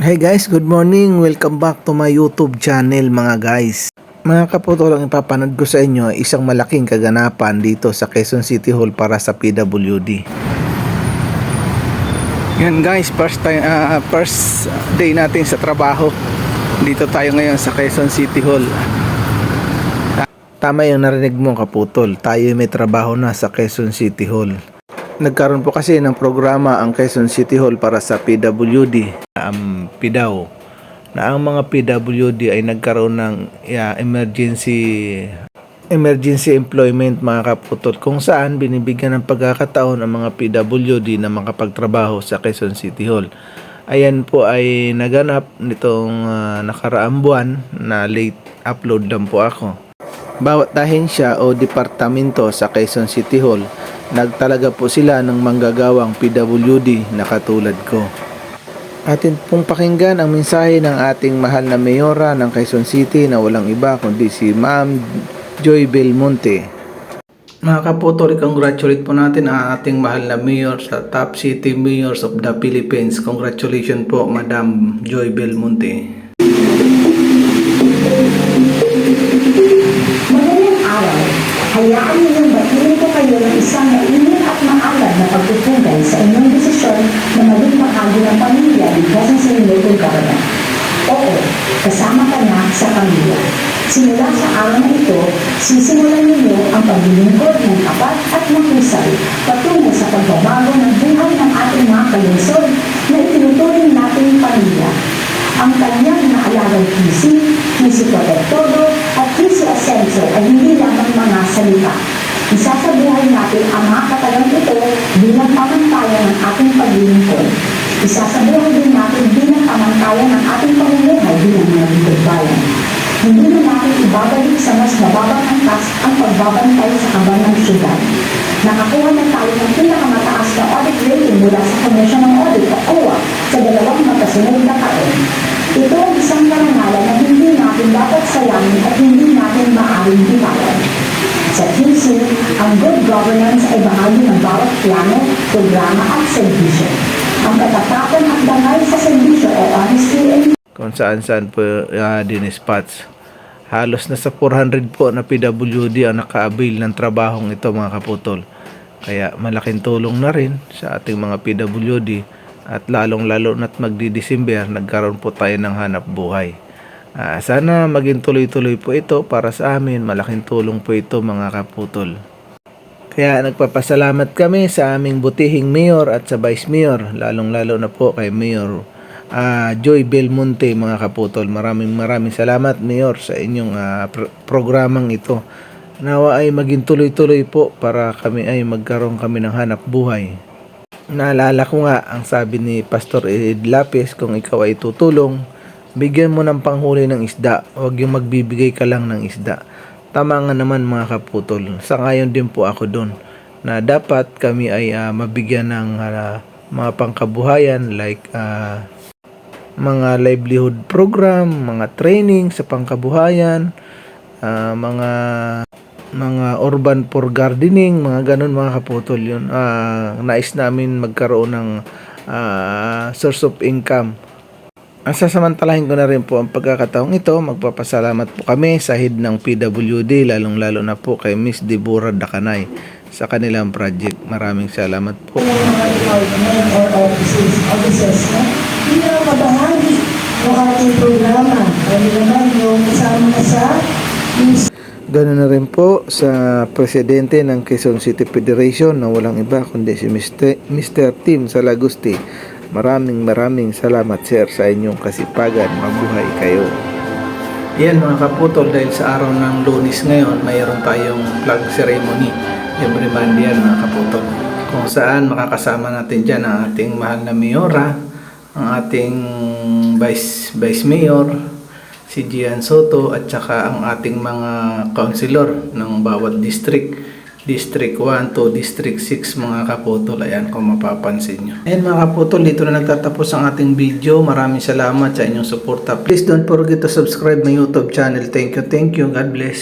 Hey guys, good morning. Welcome back to my YouTube channel mga guys. Mga kaputol, ang ipapanood ko sa inyo ay isang malaking kaganapan dito sa Quezon City Hall para sa PWD. Yan guys, first day natin sa trabaho. Dito tayo ngayon sa Quezon City Hall. Tama yung narinig mo kaputol, tayo may trabaho na sa Quezon City Hall. Nagkaroon po kasi ng programa ang Quezon City Hall para sa PWD, PDAW, na ang mga PWD ay nagkaroon ng emergency employment mga kaputol, kung saan binibigyan ng pagkakataon ang mga PWD na makapagtrabaho sa Quezon City Hall. Ayan po ay naganap nitong nakaraang buwan na late upload lang po ako. Bawat ahensya o departamento sa Quezon City Hall, nagtalaga po sila ng manggagawang PWD na katulad ko. Atin pong pakinggan ang mensahe ng ating mahal na mayora ng Quezon City na walang iba kundi si Ma'am Joy Belmonte. Mga kaputol, congratulate po natin ang ating mahal na mayor sa Top City Mayors of the Philippines. Congratulations po, Madam Joy Belmonte. Hayaan ninyong batiin ko kayo ng isang mainit at maalad na pagpupugay sa inyong desisyon na maging bahagi ng pamilya because sa local government. Oo, kasama ka na sa pamilya. Simula sa araw na ito, sisimulan ninyo ang paglilingkod ng tapat at mahusay patungo sa pagbabago ng buhay ng ating mga kalungsod na itinuturing nating pamilya. Ang kanyang naalagang Kisi Protectoro at Kisi Ascenso ay hindi lamang mga salita. Isasabuhay natin ang mga katagang ito bilang pamantayan ng ating paglilingkod. Isasabuhay din natin bilang pamantayan ng ating pamumuhay bilang mga lingkod bayan. Hindi na natin ibabalik sa mas mababang angkas ang pagbabantay sa kaban ng syudad. Nakakuha na tayo ng pinakamataas na audit rating mula sa Commission ng Audit o COA sa 2 magkasunod na taon. Ito ang isang karangalan na hindi natin dapat sayangin at hindi natin maaaring bitawan. Sa QC, ang good governance ay bahagi ng bawat plano, programa at serbisyo. Ang katatapan at dangay sa serbisyo o honesty and kung saan po din spots. Halos nasa 400 po na PWD ang naka-avail ng trabahong ito mga kaputol. Kaya malaking tulong na rin sa ating mga PWD at lalong-lalo na't magdi-December nagkaroon po tayo ng hanap buhay. Sana maging tuloy-tuloy po ito para sa amin. Malaking tulong po ito mga kaputol. Kaya nagpapasalamat kami sa aming butihing mayor at sa vice mayor, lalong-lalo na po kay Mayor Joy Belmonte mga kaputol. Maraming salamat Mayor sa inyong programang ito. Nawa ay maging tuloy-tuloy po para kami ay magkaroon kami ng hanap buhay. Naalala ko nga ang sabi ni Pastor Ed Lapis, kung ikaw ay tutulong, bigyan mo ng panghuli ng isda, huwag yung magbibigay ka lang ng isda. Tama nga naman mga kaputol. Sa ngayon din po ako doon na dapat kami ay mabigyan ng mga pangkabuhayan like mga livelihood program, mga training sa pangkabuhayan, mga urban for gardening, mga ganun mga kaputol. Yun, nais namin magkaroon ng source of income. Sasamantalahin ko na rin po ang pagkakataong ito. Magpapasalamat po kami sa head ng PWD, lalong-lalo na po kay Miss Deborah Dacanay sa kanilang project. Maraming salamat po. hindi na mabahagi ng ating programa. Kaya naman yung kasama na sa Ganoon na rin po sa presidente ng Quezon City Federation na walang iba kundi si Mr. Tim Salagusti. Maraming salamat sir sa inyong kasipagan. Mabuhay kayo. Yan mga kaputol, dahil sa araw ng Lunes ngayon, mayroon tayong flag ceremony. Every Monday yan mga kaputol, kung saan makakasama natin dyan ang ating mahal na mayora, ang ating vice mayor, si Gian Soto, at saka ang ating mga councilor ng bawat district. District 1 to District 6 mga kaputol. Ayan kung mapapansin nyo. Ayan mga kaputol, dito na nagtatapos ang ating video. Maraming salamat sa inyong suporta. Please don't forget to subscribe my YouTube channel. Thank you. God bless.